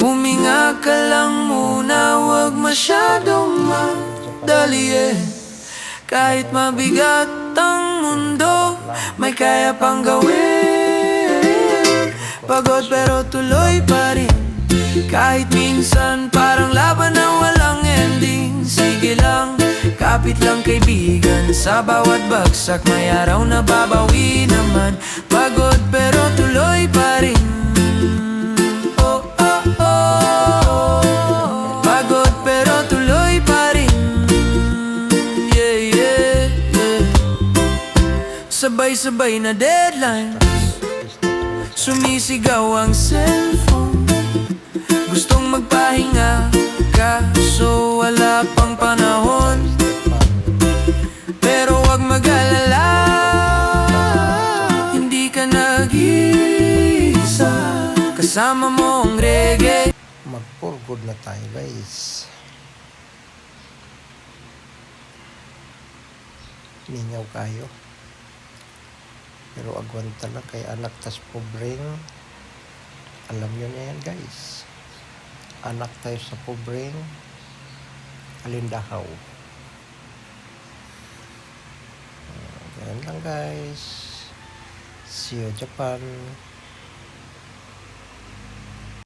Huminga ka lang muna, wag masyadong madali Kahit mabigat ang mundo, may kaya pang gawin. Pagod pero tuloy pa rin, kahit minsan parang laban na walang ending. Sige lang, kapit lang kaibigan, sa bawat bagsak may araw na babawi naman. Pagod pero tuloy pa rin. Oh, oh, oh. Pagod pero tuloy pa rin. Yeah, yeah, yeah. Sabay-sabay na deadline, sumisigaw ang cellphone. Gustong magpahinga, kaso wala pang panahon. Pero wag mag-alala, hindi ka nag-iisa, kasama mo ang reggae. Mag-for good na tayo guys. Mingaw kayo. Pero agwanta lang kay anak tas pobreng. Alam nyo na yan guys. Anak tayo sa pobreng alindahaw. Ganyan lang guys. See you Japan.